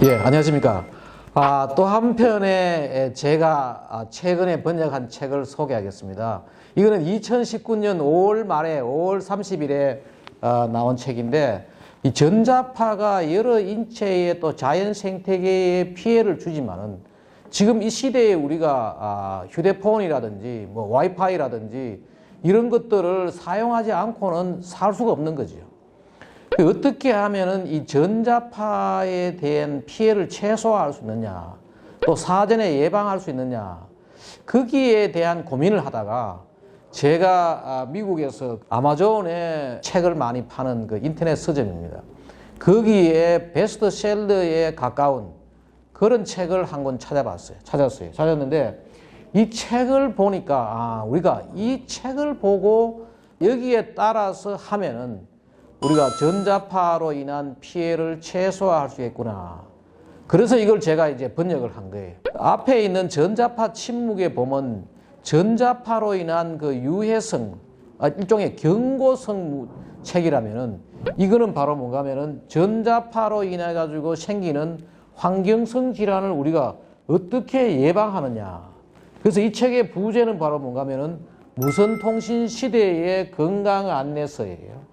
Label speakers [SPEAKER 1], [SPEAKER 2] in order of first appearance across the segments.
[SPEAKER 1] 예, 안녕하십니까. 또 한편에 제가 최근에 번역한 책을 소개하겠습니다. 이거는 2019년 5월 말에 5월 30일에 나온 책인데, 이 전자파가 여러 인체에 또 자연 생태계에 피해를 주지만은 지금 이 시대에 우리가 휴대폰이라든지 뭐 와이파이라든지 이런 것들을 사용하지 않고는 살 수가 없는 거죠. 어떻게 하면은 이 전자파에 대한 피해를 최소화할 수 있느냐, 또 사전에 예방할 수 있느냐, 거기에 대한 고민을 하다가 제가 미국에서 아마존에 책을 많이 파는 그 인터넷 서점입니다. 거기에 베스트셀러에 가까운 그런 책을 한 권 찾았는데 이 책을 보니까 우리가 이 책을 보고 여기에 따라서 하면은 우리가 전자파로 인한 피해를 최소화할 수 있구나. 그래서 이걸 제가 이제 번역을 한 거예요. 앞에 있는 전자파 침묵에 보면 전자파로 인한 그 유해성, 일종의 경고성 책이라면은 이거는 바로 뭔가 하면은 전자파로 인해 가지고 생기는 환경성 질환을 우리가 어떻게 예방하느냐. 그래서 이 책의 부제는 바로 뭔가 하면은 무선통신 시대의 건강 안내서예요.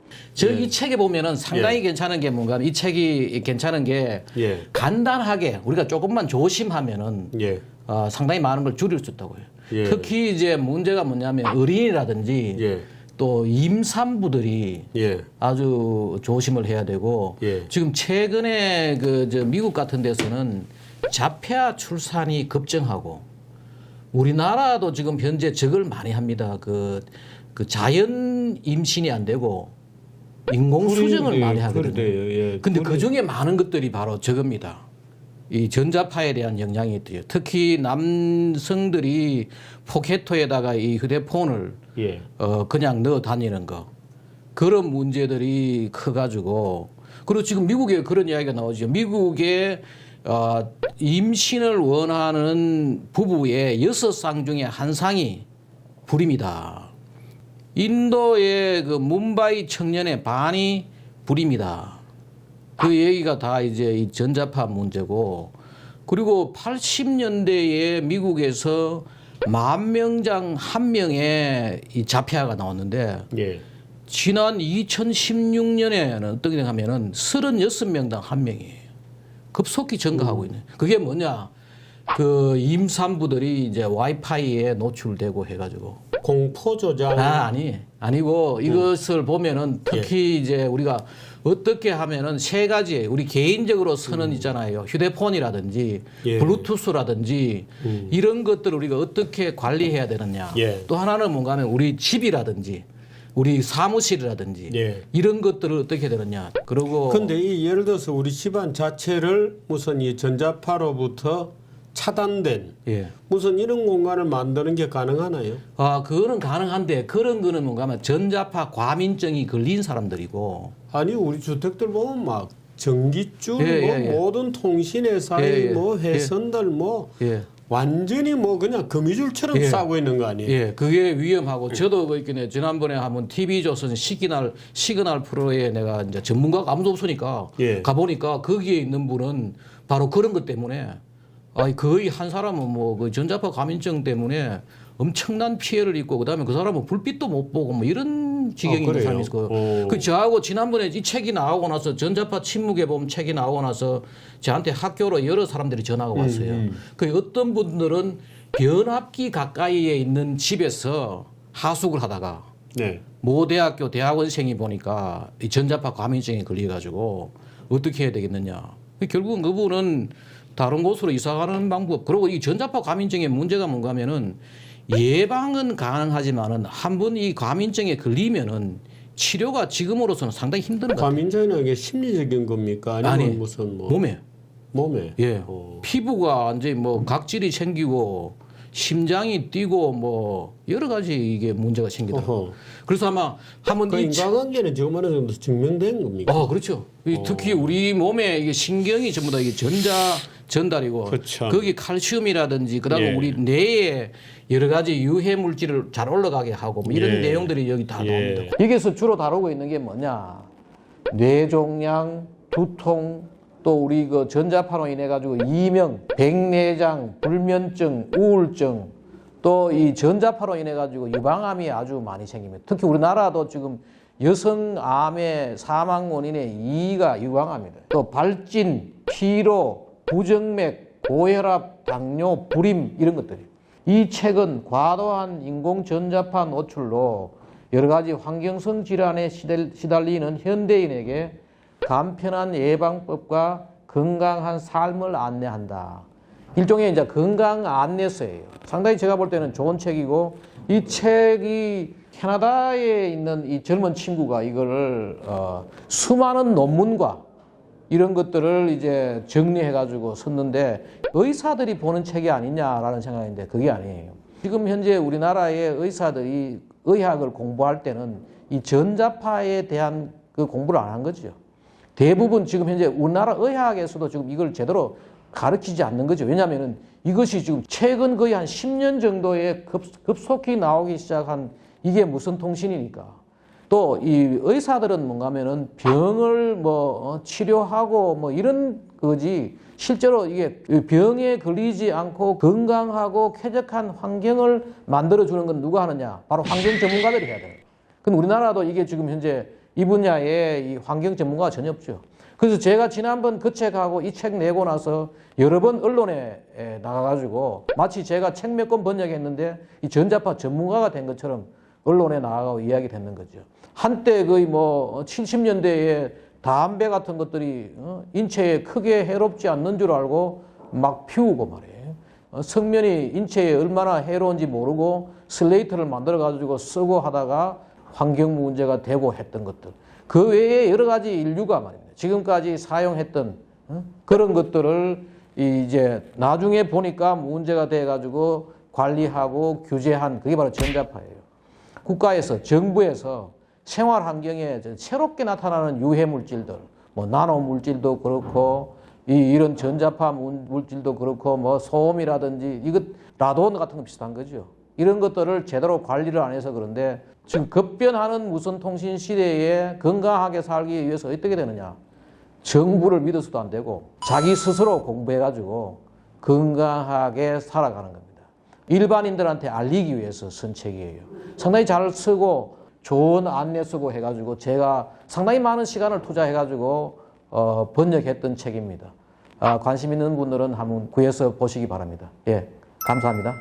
[SPEAKER 1] 이 책에 보면은 상당히 괜찮은 게 뭔가 이 책이 괜찮은 게 간단하게 우리가 조금만 조심하면은 상당히 많은 걸 줄일 수 있다고요. 특히 이제 문제가 뭐냐면 어린이라든지 또 임산부들이 아주 조심을 해야 되고 지금 최근에 미국 같은 데서는 자폐아 출산이 급증하고 우리나라도 지금 현재 저걸 많이 합니다. 그 자연 임신이 안 되고 인공 수정을 많이 하거든요. 근데 그 중에 많은 것들이 바로 저겁니다. 이 전자파에 대한 영향이 있대요. 특히 남성들이 포켓토에다가 이 휴대폰을 그냥 넣어 다니는 거. 그런 문제들이 커가지고. 그리고 지금 미국에 그런 이야기가 나오죠. 미국에 임신을 원하는 부부의 6쌍 중에 한 쌍이 불임이다. 인도의 그 뭄바이 청년의 반이 불임이다. 그 얘기가 다 이제 이 전자파 문제고, 그리고 80년대에 미국에서 10,000명당 1명의 이 자폐아가 나왔는데 지난 2016년에는 어떻게 하면은 36명당 1명이에요. 급속히 증가하고 있네. 그게 뭐냐? 그 임산부들이 이제 와이파이에 노출되고 해가지고.
[SPEAKER 2] 공포 조장?
[SPEAKER 1] 아니고 이것을 보면은 특히 이제 우리가 어떻게 하면은 세 가지 우리 개인적으로 쓰는 있잖아요. 휴대폰이라든지 블루투스라든지 이런 것들을 우리가 어떻게 관리해야 되느냐. 또 하나는 뭔가 하면 우리 집이라든지 우리 사무실이라든지 이런 것들을 어떻게 되느냐. 그리고
[SPEAKER 2] 근데 이 예를 들어서 우리 집안 자체를 무슨 이 전자파로부터 차단된 무슨 이런 공간을 만드는 게 가능하나요?
[SPEAKER 1] 그거는 가능한데 그런 거는 뭔가 하면 전자파 과민증이 걸린 사람들이고.
[SPEAKER 2] 아니 우리 주택들 보면 막 전기줄 모든 통신회사의 뭐 회선들 완전히 그냥 거미줄처럼 싸고 있는 거 아니에요?
[SPEAKER 1] 그게 위험하고 저도 그렇게 지난번에 한번 TV조선 시그널 프로에 내가 이제 전문가가 아무도 없으니까 가보니까 거기에 있는 분은 바로 그런 것 때문에 거의 한 사람은 그 전자파 과민증 때문에 엄청난 피해를 입고 그다음에 그 사람은 불빛도 못 보고 이런 지경이 있는 사람이 있어요. 저하고 지난번에 이 책이 나오고 나서 전자파 침묵에 보면 책이 나오고 나서 저한테 학교로 여러 사람들이 전화가 왔어요. 그 어떤 분들은 변압기 가까이에 있는 집에서 하숙을 하다가 모 대학교 대학원생이 보니까 이 전자파 과민증에 걸려가지고 어떻게 해야 되겠느냐. 결국은 그분은 다른 곳으로 이사가는 방법. 그리고 이 전자파 과민증의 문제가 뭔가 하면은 예방은 가능하지만은 한 번 이 과민증에 걸리면은 치료가 지금으로서는 상당히 힘든 것 같아요.
[SPEAKER 2] 과민증은 이게 심리적인 겁니까? 아니면 무슨
[SPEAKER 1] 몸에. 피부가 완전히 각질이 생기고 심장이 뛰고 여러 가지 이게 문제가 생기더라고요. 그래서 아마 한번
[SPEAKER 2] 그 인과관계는 지금 어느 정도 증명된 겁니까?
[SPEAKER 1] 그렇죠. 특히 우리 몸에 이게 신경이 전부 다 이게 전달이고 거기 칼슘이라든지 그다음에 우리 뇌에 여러 가지 유해 물질을 잘 올라가게 하고 이런 내용들이 여기 다 나옵니다. 여기서 주로 다루고 있는 게 뭐냐? 뇌종양, 두통, 또 우리 그 전자파로 인해 가지고 이명, 백내장, 불면증, 우울증, 또 이 전자파로 인해 가지고 유방암이 아주 많이 생깁니다. 특히 우리나라도 지금 여성암의 사망 원인의 2위가 유방암입니다. 또 발진, 피로, 부정맥, 고혈압, 당뇨, 불임 이런 것들이. 이 책은 과도한 인공전자파 노출로 여러 가지 환경성 질환에 시달리는 현대인에게 간편한 예방법과 건강한 삶을 안내한다. 일종의 이제 건강 안내서예요. 상당히 제가 볼 때는 좋은 책이고, 이 책이 캐나다에 있는 이 젊은 친구가 이거를 수많은 논문과 이런 것들을 이제 정리해가지고 썼는데, 의사들이 보는 책이 아니냐라는 생각인데 그게 아니에요. 지금 현재 우리나라의 의사들이 의학을 공부할 때는 이 전자파에 대한 그 공부를 안 한 거죠. 대부분 지금 현재 우리나라 의학에서도 지금 이걸 제대로 가르치지 않는 거죠. 왜냐하면 이것이 지금 최근 거의 한 10년 정도에 급속히 나오기 시작한 이게 무슨 통신이니까. 또 이 의사들은 뭔가 하면은 병을 치료하고 뭐 이런 거지, 실제로 이게 병에 걸리지 않고 건강하고 쾌적한 환경을 만들어주는 건 누가 하느냐? 바로 환경 전문가들이 해야 돼요. 근데 우리나라도 이게 지금 현재 이 분야에 이 환경 전문가가 전혀 없죠. 그래서 제가 지난번 그 책하고 이 책 내고 나서 여러 번 언론에 나가가지고 마치 제가 책 몇 권 번역했는데 이 전자파 전문가가 된 것처럼 언론에 나가고 이야기 됐는 거죠. 한때 거의 70년대에 담배 같은 것들이 인체에 크게 해롭지 않는 줄 알고 막 피우고 말이에요. 성면이 인체에 얼마나 해로운지 모르고 슬레이트를 만들어가지고 쓰고 하다가 환경 문제가 되고 했던 것들. 그 외에 여러 가지 인류가 말입니다. 지금까지 사용했던 그런 것들을 이제 나중에 보니까 문제가 돼가지고 관리하고 규제한 그게 바로 전자파예요. 국가에서, 정부에서 생활 환경에 새롭게 나타나는 유해 물질들, 나노 물질도 그렇고, 이런 전자파 물질도 그렇고, 소음이라든지, 이것, 라돈 같은 거 비슷한 거죠. 이런 것들을 제대로 관리를 안 해서 그런데 지금 급변하는 무선 통신 시대에 건강하게 살기 위해서 어떻게 되느냐. 정부를 믿어서도 안 되고 자기 스스로 공부해가지고 건강하게 살아가는 겁니다. 일반인들한테 알리기 위해서 쓴 책이에요. 상당히 잘 쓰고 좋은 안내 쓰고 해가지고 제가 상당히 많은 시간을 투자해가지고 번역했던 책입니다. 관심 있는 분들은 한번 구해서 보시기 바랍니다. 예, 감사합니다.